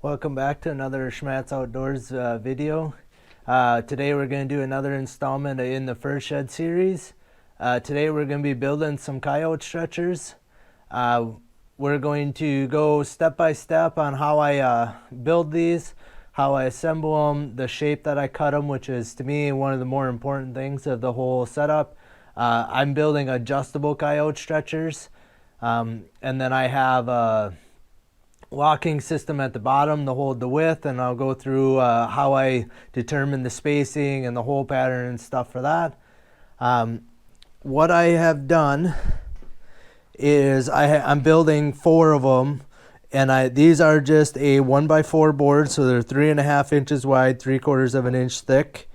Welcome back to another Schmattz Outdoors video. Today we're going to do another installment in the Fur Shed series. Today we're going to be building some Coyote stretchers. We're going to go step by step on how I build these, how I assemble them, the shape that I cut them, which is to me one of the more important things of the whole setup. I'm building adjustable Coyote stretchers, and then I have locking system at the bottom to hold the width, and I'll go through how I determine the spacing and the hole pattern and stuff for that. What I have done is I'm building 4 of them, and these are just a 1x4 board, so they're 3.5 inches wide, 3/4 of an inch thick.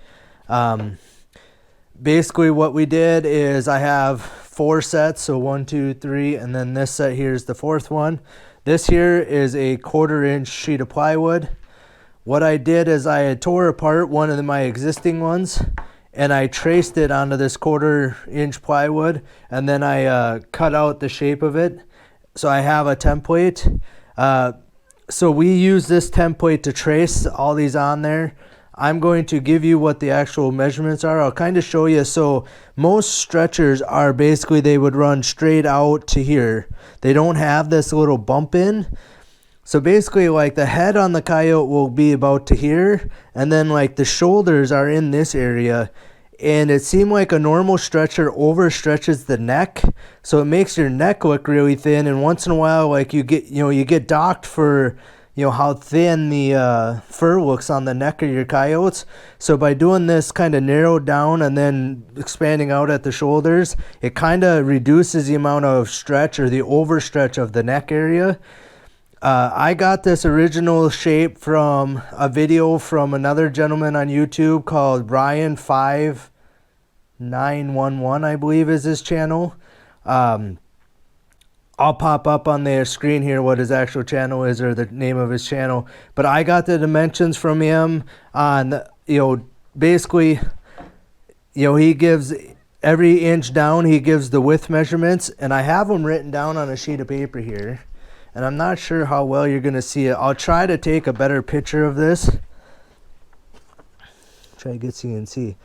Basically what we did is I have 4 sets, so 1, 2, 3, and then this set here is the 4th one. This here is a 1/4 inch sheet of plywood. What I did is I had tore apart one of my existing ones, and I traced it onto this 1/4 inch plywood, and then I cut out the shape of it. So I have a template. So we use this template to trace all these on there. I'm going to give you what the actual measurements are. I'll kind of show you. So most stretchers are basically, they would run straight out to here. They don't have this little bump in. So basically, like, the head on the Coyote will be about to here, and then like the shoulders are in this area. And it seemed like a normal stretcher overstretches the neck, so it makes your neck look really thin. And once in a while, like, you get docked for how thin the fur looks on the neck of your Coyotes. So by doing this kind of narrowed down and then expanding out at the shoulders, it kind of reduces the amount of stretch or the overstretch of the neck area. I got this original shape from a video from another gentleman on YouTube called Brian5911, I believe is his channel. I'll pop up on the screen here what his actual channel is, or the name of his channel. But I got the dimensions from him on, basically, he gives every inch down, he gives the width measurements, and I have them written down on a sheet of paper here. And I'm not sure how well you're going to see it. I'll try to take a better picture of this. Try to get so you can see.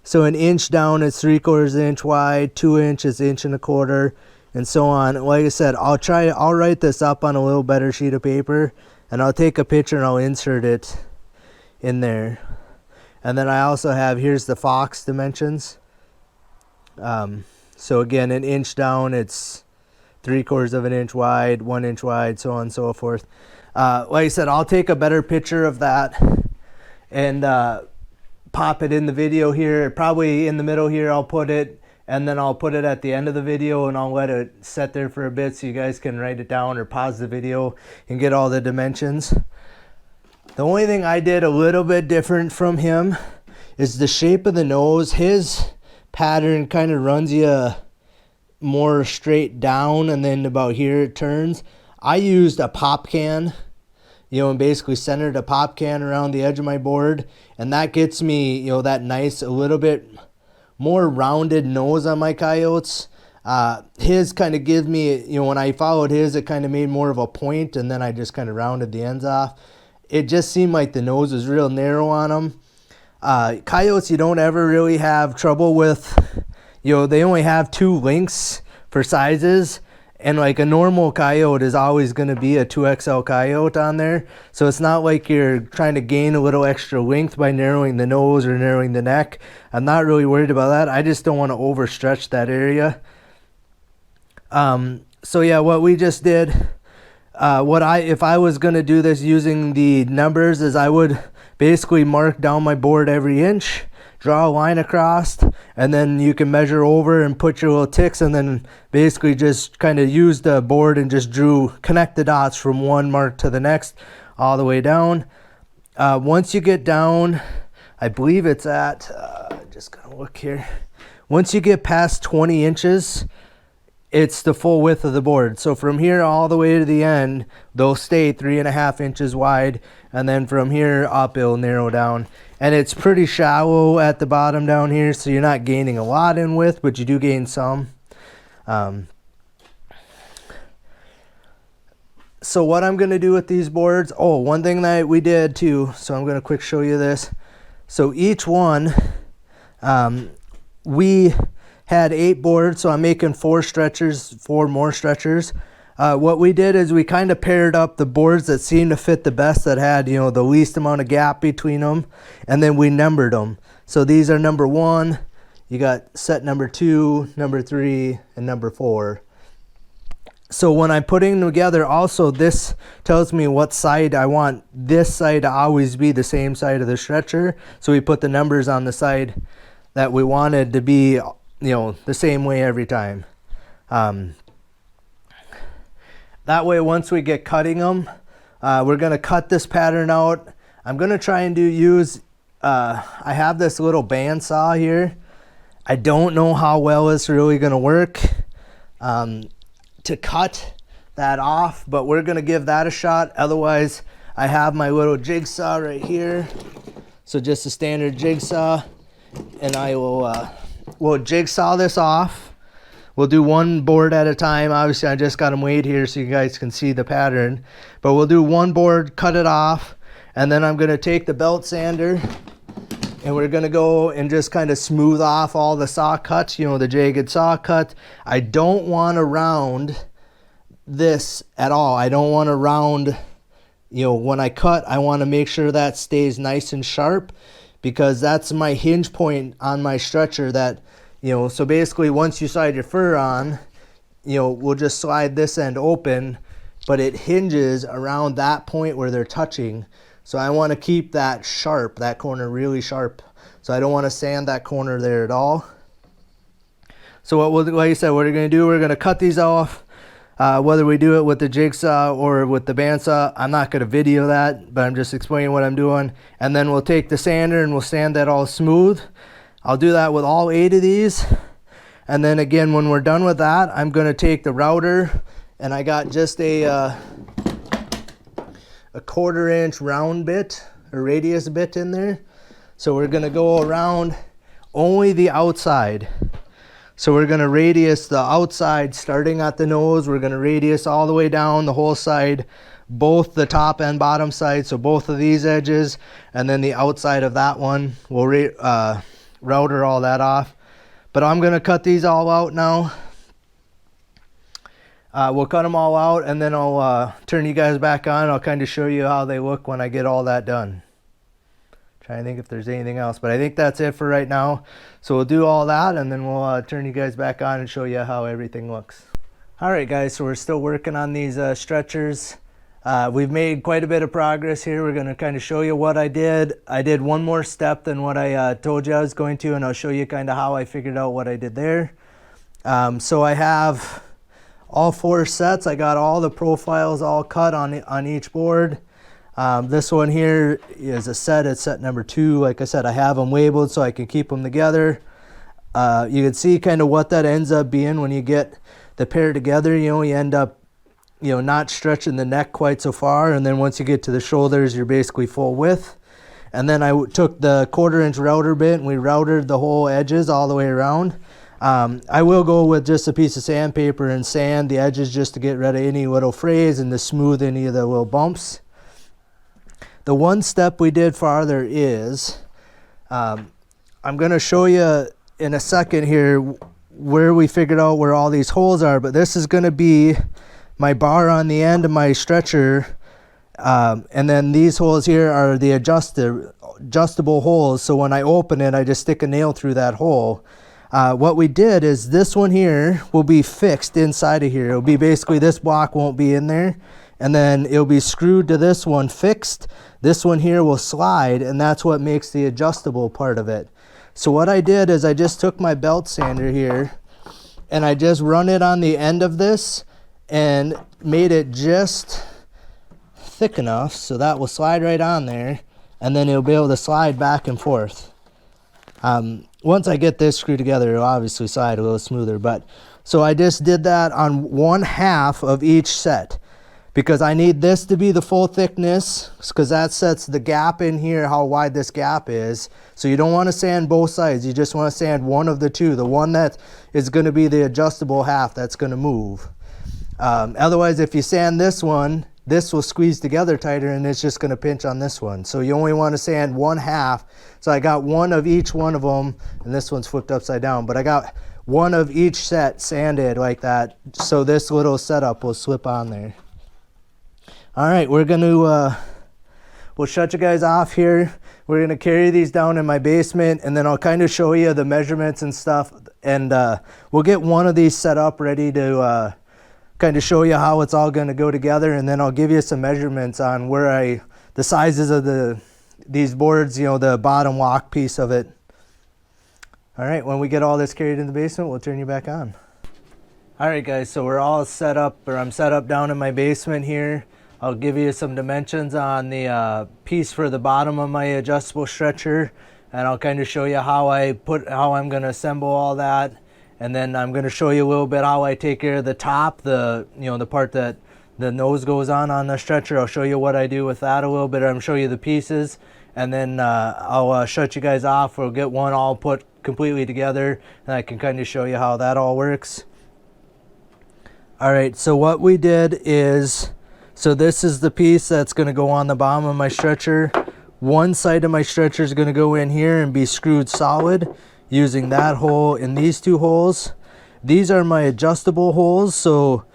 So an inch down is 3/4 inch wide, 2 inches, 1.25 inches, and so on. Like I said, I'll write this up on a little better sheet of paper, and I'll take a picture and I'll insert it in there. And then I also have, here's the Fox dimensions. So again, an inch down, it's 3/4 inch wide, 1 inch wide, so on and so forth. Like I said, I'll take a better picture of that and pop it in the video here. Probably in the middle here I'll put it, and then I'll put it at the end of the video, and I'll let it sit there for a bit so you guys can write it down or pause the video and get all the dimensions. The only thing I did a little bit different from him is the shape of the nose. His pattern kind of runs you more straight down, and then about here it turns. I used a pop can, and basically centered a pop can around the edge of my board, and that gets me, that nice, a little bit more rounded nose on my Coyotes. His kind of gives me, when I followed his, it kind of made more of a point, and then I just kind of rounded the ends off. It just seemed like the nose was real narrow on them. Coyotes, you don't ever really have trouble with, they only have 2 lengths for sizes, and like a normal Coyote is always going to be a 2XL Coyote on there. So it's not like you're trying to gain a little extra length by narrowing the nose or narrowing the neck. I'm not really worried about that. I just don't want to overstretch that area. So yeah, what we just did, if I was going to do this using the numbers, is I would basically mark down my board every inch, draw a line across, and then you can measure over and put your little ticks, and then basically just kind of use the board and just connect the dots from one mark to the next all the way down. Once you get down, I believe it's at, just gonna look here. Once you get past 20 inches, it's the full width of the board. So from here all the way to the end, they'll stay 3.5 inches wide, and then from here up it'll narrow down. And it's pretty shallow at the bottom down here, so you're not gaining a lot in width, but you do gain some. So what I'm going to do with these boards, oh, one thing that we did too, so I'm going to quick show you this. So each one, we had 8 boards, so I'm making 4 stretchers, 4 more stretchers. What we did is we kind of paired up the boards that seemed to fit the best, that had, you know, the least amount of gap between them, and then we numbered them. So these are number 1, you got set number 2, number 3, and number 4. So when I'm putting them together, also this tells me what side I want this side to always be the same side of the stretcher. So we put the numbers on the side that we wanted to be, you know, the same way every time. That way, once we get cutting them, we're going to cut this pattern out. I'm going to try and I have this little bandsaw here. I don't know how well it's really going to work to cut that off, but we're going to give that a shot. Otherwise, I have my little jigsaw right here. So just a standard jigsaw, and I will we'll jigsaw this off. We'll do one board at a time. Obviously, I just got them weighed here so you guys can see the pattern. But we'll do one board, cut it off, and then I'm going to take the belt sander, and we're going to go and just kind of smooth off all the saw cuts, you know, the jagged saw cut. I don't want to round this at all. I don't want to round, you know, when I cut, I want to make sure that stays nice and sharp, because that's my hinge point on my stretcher. That, you know, so basically once you slide your fur on, you know, we'll just slide this end open, but it hinges around that point where they're touching. So I want to keep that sharp, that corner really sharp. So I don't want to sand that corner there at all. So like I said, what we're going to do, we're going to cut these off. Whether we do it with the jigsaw or with the bandsaw, I'm not going to video that, but I'm just explaining what I'm doing. And then we'll take the sander and we'll sand that all smooth. I'll do that with all 8 of these. And then again, when we're done with that, I'm going to take the router, and I got just a 1/4-inch round bit, a radius bit in there. So we're going to go around only the outside. So we're going to radius the outside starting at the nose. We're going to radius all the way down the whole side, both the top and bottom side. So both of these edges, and then the outside of that one. We'll router all that off. But I'm going to cut these all out now. We'll cut them all out, and then I'll turn you guys back on. I'll kind of show you how they look when I get all that done. Trying to think if there's anything else, but I think that's it for right now. So we'll do all that, and then we'll turn you guys back on and show you how everything looks. All right, guys, so we're still working on these stretchers. We've made quite a bit of progress here. We're going to kind of show you what I did. I did one more step than what I told you I was going to, and I'll show you kind of how I figured out what I did there. So I have all 4 sets. I got all the profiles all cut on each board. This one here is a set. It's set number 2. Like I said, I have them labeled so I can keep them together. You can see kind of what that ends up being when you get the pair together. You know, you end up, you know, not stretching the neck quite so far, and then once you get to the shoulders, you're basically full width. And then I took the 1/4-inch router bit, and we routered the whole edges all the way around. I will go with just a piece of sandpaper and sand the edges just to get rid of any little frays and to smooth any of the little bumps. The one step we did farther is, I'm going to show you in a second here where we figured out where all these holes are, but this is going to be my bar on the end of my stretcher, and then these holes here are the adjustable holes. So when I open it, I just stick a nail through that hole. What we did is this one here will be fixed inside of here. It'll be basically, this block won't be in there, and then it'll be screwed to this one fixed. This one here will slide, and that's what makes the adjustable part of it. So what I did is I just took my belt sander here, and I just run it on the end of this and made it just thick enough so that will slide right on there, and then it'll be able to slide back and forth. Once I get this screwed together, it'll obviously slide a little smoother, but So I just did that on 1/2 of each set, because I need this to be the full thickness, because that sets the gap in here, how wide this gap is. So you don't want to sand both sides, you just want to sand one of the two, the one that is going to be the adjustable half that's going to move. Otherwise, if you sand this one, this will squeeze together tighter and it's just going to pinch on this one. So you only want to sand 1/2. So I got one of each one of them, and this one's flipped upside down, but I got one of each set sanded like that, so this little setup will slip on there. All right, we're going to, we'll shut you guys off here. We're going to carry these down in my basement, and then I'll kind of show you the measurements and stuff. And we'll get one of these set up ready to kind of show you how it's all going to go together. And then I'll give you some measurements on where the sizes of these boards, you know, the bottom lock piece of it. All right, when we get all this carried in the basement, we'll turn you back on. All right, guys, so we're all set up, or I'm set up down in my basement here. I'll give you some dimensions on the piece for the bottom of my adjustable stretcher, and I'll kind of show you how I'm going to assemble all that. And then I'm going to show you a little bit how I take care of the top, the part that the nose goes on the stretcher. I'll show you what I do with that a little bit. I'm show you the pieces, and then I'll shut you guys off. We'll get one all put completely together, and I can kind of show you how that all works. All right, so what we did is, so this is the piece that's going to go on the bottom of my stretcher. One side of my stretcher is going to go in here and be screwed solid using that hole and these two holes. These are my adjustable holes, so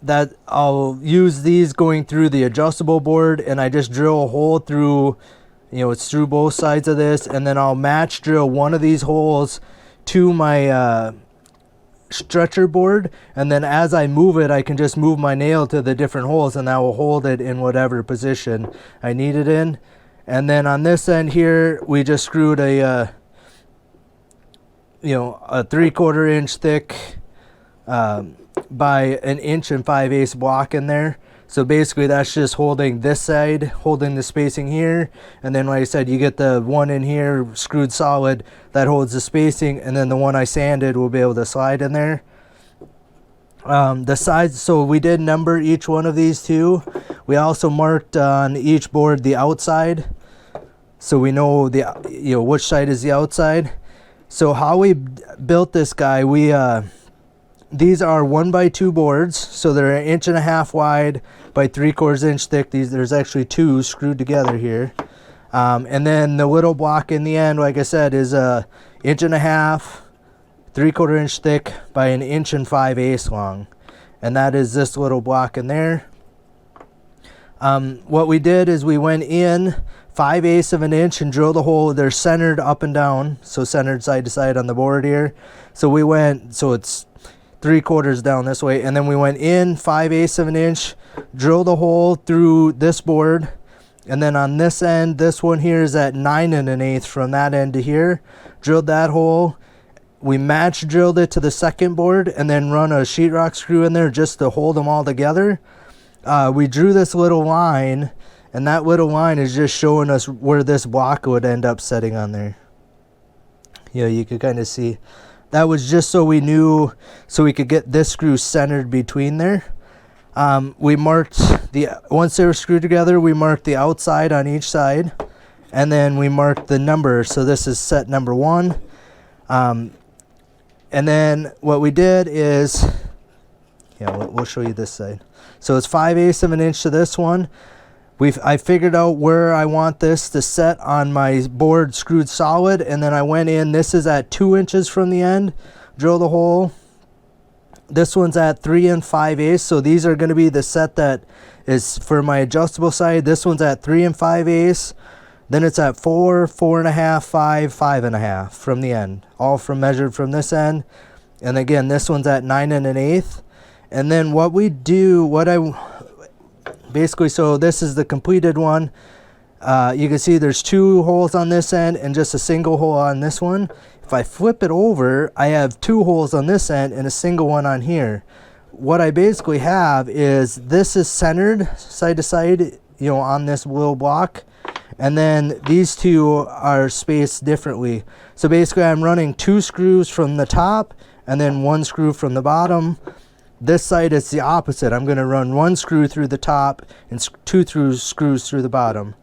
that I'll use these going through the adjustable board, and I just drill a hole through, you know, it's through both sides of this, and then I'll match drill one of these holes to my stretcher board, and then as I move it, I can just move my nail to the different holes, and that will hold it in whatever position I need it in. And then on this end here, we just screwed a 3/4 inch thick by 1 5/8 inch block in there. So basically that's just holding this side, holding the spacing here, and then like I said, you get the one in here screwed solid that holds the spacing, and then the one I sanded will be able to slide in there. The sides, so we did number each one of these too. We also marked on each board the outside, so we know which side is the outside. So how we built this guy, these are 1x2 boards, so they're 1.5 inch wide by 3/4 inch thick. There's actually two screwed together here, and then the little block in the end, like I said, is 1.5 inch, 3/4 inch thick by 1 5/8 inch long, and that is this little block in there. What we did is we went in 5/8 of an inch and drilled a hole. They're centered up and down, so centered side to side on the board here. So we went, so it's 3/4 down this way, and then we went in 5/8 of an inch, drilled a hole through this board, and then on this end, this one here is at 9 1/8 from that end to here. Drilled that hole. We match drilled it to the second board, and then run a sheetrock screw in there just to hold them all together. We drew this little line, and that little line is just showing us where this block would end up setting on there. You could kind of see. That was just so we knew, so we could get this screw centered between there. We marked once they were screwed together, we marked the outside on each side, and then we marked the number. So this is set number 1. And then what we did is, we'll show you this side. So it's 5/8 of an inch to this one. I figured out where I want this to set on my board screwed solid, and then I went in. This is at 2 inches from the end. Drilled a hole. This one's at 3 5/8, so these are going to be the set that is for my adjustable side. This one's at 3 5/8. Then it's at 4, 4.5, 5, 5.5 from the end, all from measured from this end. And again, this one's at 9 1/8. And then what we do, basically, so this is the completed one. You can see there's 2 holes on this end and just a single hole on this one. If I flip it over, I have 2 holes on this end and a single one on here. What I basically have is this is centered side to side, on this little block. And then these two are spaced differently. So basically I'm running 2 screws from the top and then 1 screw from the bottom. This side is the opposite. I'm going to run 1 screw through the top and 2 screws through the bottom.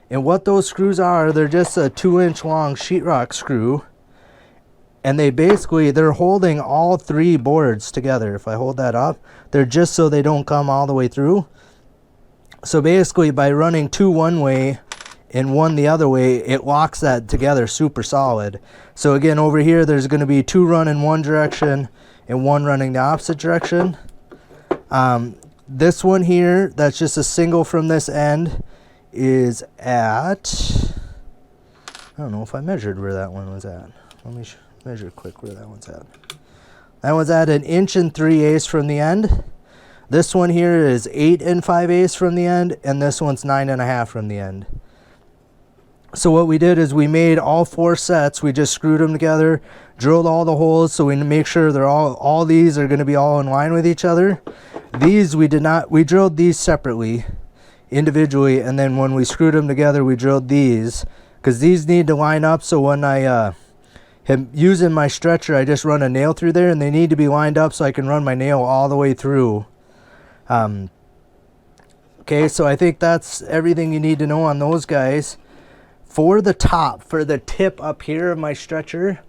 And what those screws are, they're just a 2-inch long sheetrock screw. And they're holding all 3 boards together. If I hold that up, they're just so they don't come all the way through. So basically by running 2 one way and 1 the other way, it locks that together super solid. So again, over here, there's going to be 2 running one direction and 1 running the opposite direction. This one here, that's just a single from this end, is at, I don't know if I measured where that one was at. Let me measure quick where that one's at. That one's at 1 3/8 inches from the end. This one here is 8 5/8 inches from the end, and this one's 9 1/2 inches from the end. So what we did is we made all 4 sets. We just screwed them together, drilled all the holes so we make sure they're all these are going to be all in line with each other. These we drilled these separately, individually, and then when we screwed them together, we drilled these because these need to line up. So when I am using my stretcher, I just run a nail through there, and they need to be lined up so I can run my nail all the way through. Okay, so I think that's everything you need to know on those guys. For the top, for the tip up here of my stretcher,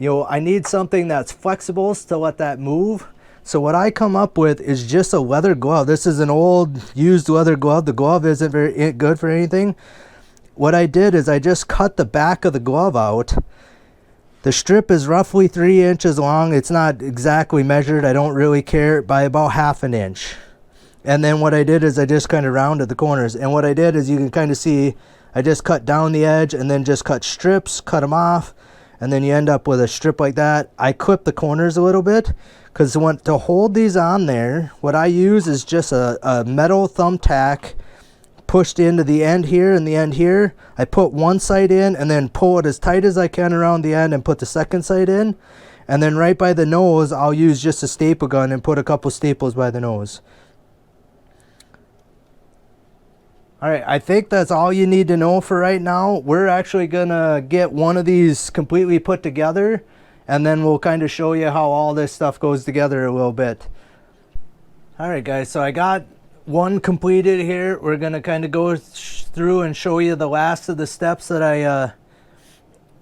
I need something that's flexible to let that move. So what I come up with is just a leather glove. This is an old used leather glove. The glove isn't very good for anything. What I did is I just cut the back of the glove out. The strip is roughly 3 inches long. It's not exactly measured, I don't really care, by about 1/2 inch. And then what I did is I just kind of rounded the corners. And what I did is you can kind of see, I just cut down the edge and then just cut strips, cut them off, and then you end up with a strip like that. I clip the corners a little bit because to hold these on there, what I use is just a metal thumbtack pushed into the end here and the end here. I put one side in and then pull it as tight as I can around the end and put the second side in. And then right by the nose, I'll use just a staple gun and put a couple staples by the nose. All right, I think that's all you need to know for right now. We're actually gonna get one of these completely put together, and then we'll kind of show you how all this stuff goes together a little bit. All right, guys, so I got one completed here. We're gonna kind of go through and show you the last of the steps that I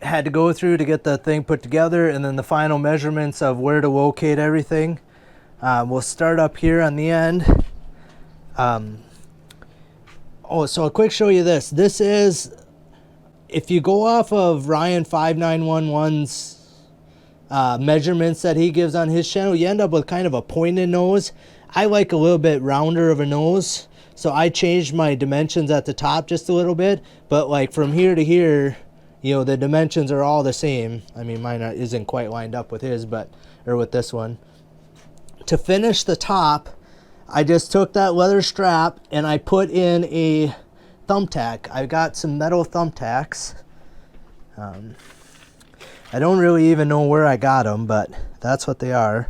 had to go through to get the thing put together, and then the final measurements of where to locate everything. We'll start up here on the end. So a quick show you this. This is, if you go off of Ryan 5911's measurements that he gives on his channel, you end up with kind of a pointed nose. I like a little bit rounder of a nose, so I changed my dimensions at the top just a little bit, but like from here to here, the dimensions are all the same. I mean, mine isn't quite lined up with his, or with this one. To finish the top, I just took that leather strap and I put in a thumbtack. I got some metal thumbtacks. I don't really even know where I got them, but that's what they are.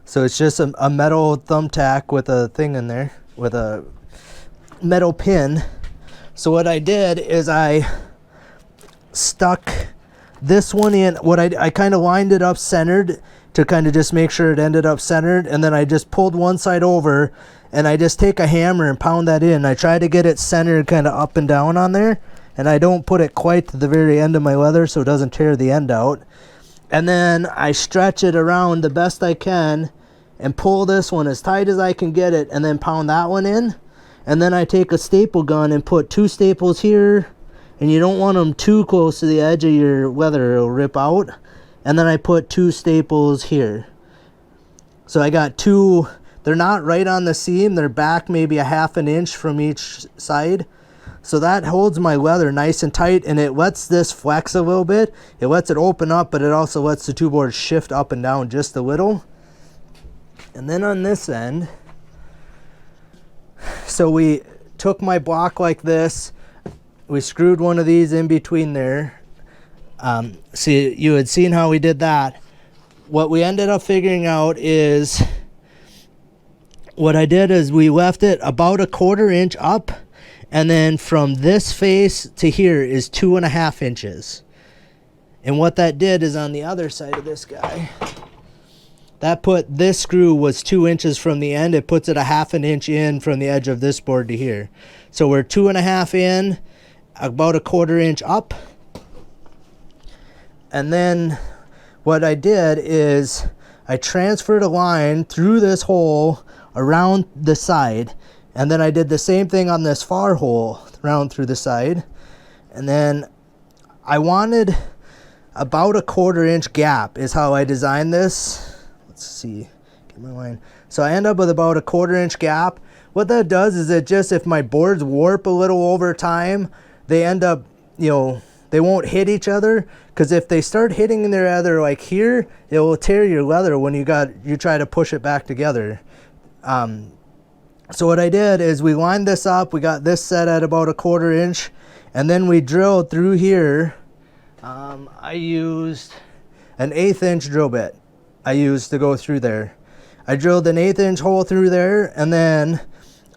So it's just a metal thumbtack with a thing in there, with a metal pin. So what I did is I stuck this one in. I kind of lined it up centered to kind of just make sure it ended up centered, and then I just pulled one side over and I just take a hammer and pound that in. I try to get it centered kind of up and down on there, and I don't put it quite to the very end of my leather so it doesn't tear the end out. And then I stretch it around the best I can and pull this one as tight as I can get it, and then pound that one in. And then I take a staple gun and put 2 staples here, and you don't want them too close to the edge of your leather, it'll rip out. And then I put 2 staples here. So I got 2, they're not right on the seam, they're back maybe a 1/2 inch from each side. So that holds my leather nice and tight, and it lets this flex a little bit. It lets it open up, but it also lets the 2 boards shift up and down just a little. And then on this end, so we took my block like this, we screwed one of these in between there. See, you had seen how we did that. What we ended up figuring out is, what I did is we left it about 1/4 inch up, and then from this face to here is 2.5 inches. And what that did is on the other side of this guy, that put this screw was 2 inches from the end. It puts it a 1/2 inch in from the edge of this board to here. So we're 2.5 in, about 1/4 inch up. And then what I did is I transferred a line through this hole around the side, and then I did the same thing on this far hole around through the side. And then I wanted about 1/4 inch gap is how I designed this. Let's see, get my line. So I end up with about 1/4 inch gap. What that does is it just, if my boards warp a little over time, they end up, they won't hit each other, because if they start hitting their other like here, it will tear your leather when you try to push it back together. So what I did is we lined this up, we got this set at about 1/4 inch, and then we drilled through here. I used an 1/8 inch drill bit to go through there. I drilled an 1/8 inch hole through there, and then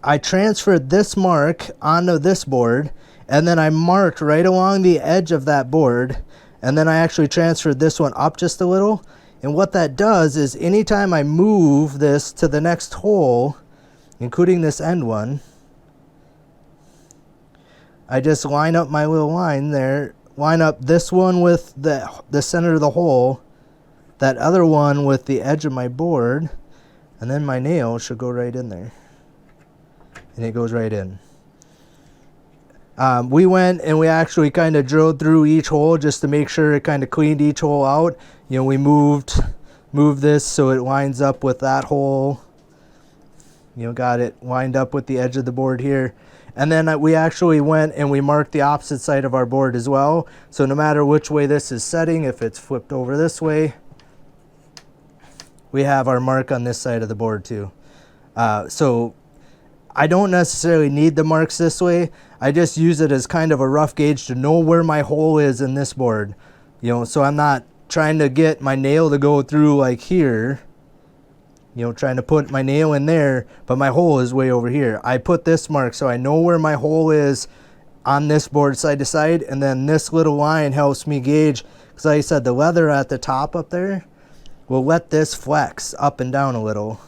I transferred this mark onto this board, and then I marked right along the edge of that board, and then I actually transferred this one up just a little. And what that does is anytime I move this to the next hole, including this end one, I just line up my little line there, line up this one with the center of the hole, that other one with the edge of my board, and then my nail should go right in there. And it goes right in. We went and we actually kind of drilled through each hole just to make sure it kind of cleaned each hole out. We moved this so it lines up with that hole. Got it lined up with the edge of the board here. And then we actually went and we marked the opposite side of our board as well. So no matter which way this is setting, if it's flipped over this way, we have our mark on this side of the board too. So I don't necessarily need the marks this way. I just use it as kind of a rough gauge to know where my hole is in this board. So I'm not trying to get my nail to go through like here, trying to put my nail in there, but my hole is way over here. I put this mark so I know where my hole is on this board side to side, and then this little line helps me gauge, because like I said, the leather at the top up there will let this flex up and down a little.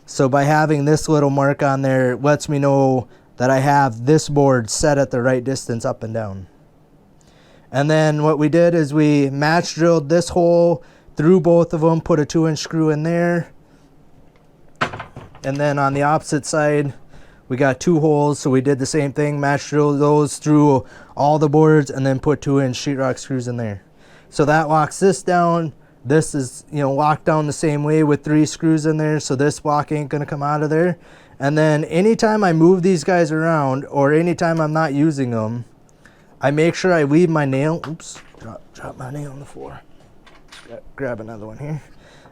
So by having this little mark on there, it lets me know that I have this board set at the right distance up and down. And then what we did is we match drilled this hole through both of them, put a 2 inch screw in there. And then on the opposite side, we got 2 holes, so we did the same thing, match drilled those through all the boards, and then put 2 inch sheetrock screws in there. So that locks this down. This is, locked down the same way with 3 screws in there, so this block ain't gonna come out of there. And then anytime I move these guys around, or anytime I'm not using them, I make sure I leave my nail, oops, drop my nail on the floor. Grab another one here.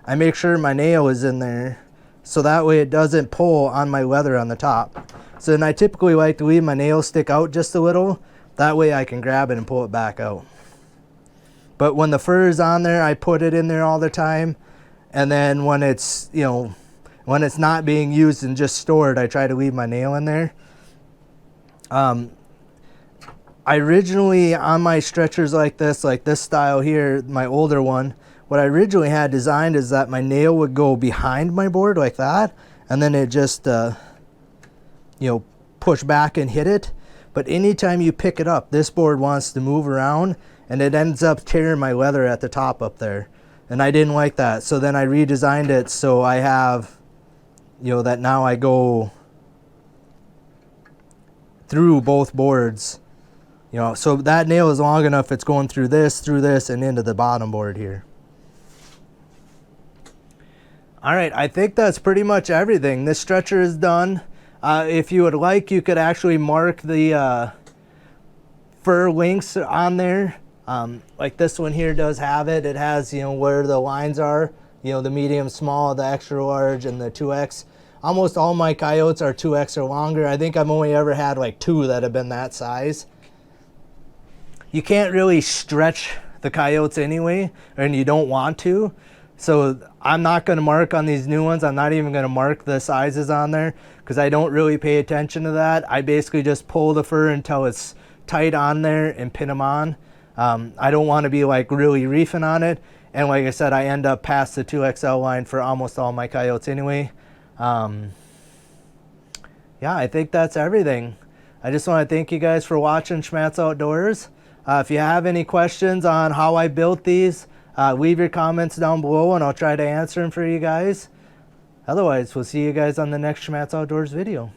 I make sure my nail is in there, so that way it doesn't pull on my leather on the top. So then I typically like to leave my nail stick out just a little, that way I can grab it and pull it back out. But when the fur is on there, I put it in there all the time. And then when it's, when it's not being used and just stored, I try to leave my nail in there. I originally, on my stretchers like this style here, my older one, what I originally had designed is that my nail would go behind my board like that, and then it just, push back and hit it. But anytime you pick it up, this board wants to move around, and it ends up tearing my leather at the top up there. And I didn't like that. So then I redesigned it so I have, that now I go through both boards. So that nail is long enough, it's going through this, and into the bottom board here. All right, I think that's pretty much everything. This stretcher is done. If you would like, you could actually mark the fur links on there. Like this one here does have it. It has, where the lines are, the medium, small, the extra large, and the 2X. Almost all my Coyotes are 2X or longer. I think I've only ever had like 2 that have been that size. You can't really stretch the Coyotes anyway, and you don't want to. So I'm not going to mark on these new ones. I'm not even going to mark the sizes on there because I don't really pay attention to that. I basically just pull the fur until it's tight on there and pin them on. I don't want to be like really reefing on it. And like I said, I end up past the 2XL line for almost all my Coyotes anyway. Yeah, I think that's everything. I just want to thank you guys for watching Schmattz Outdoors. If you have any questions on how I built these, leave your comments down below and I'll try to answer them for you guys. Otherwise, we'll see you guys on the next Schmattz Outdoors video.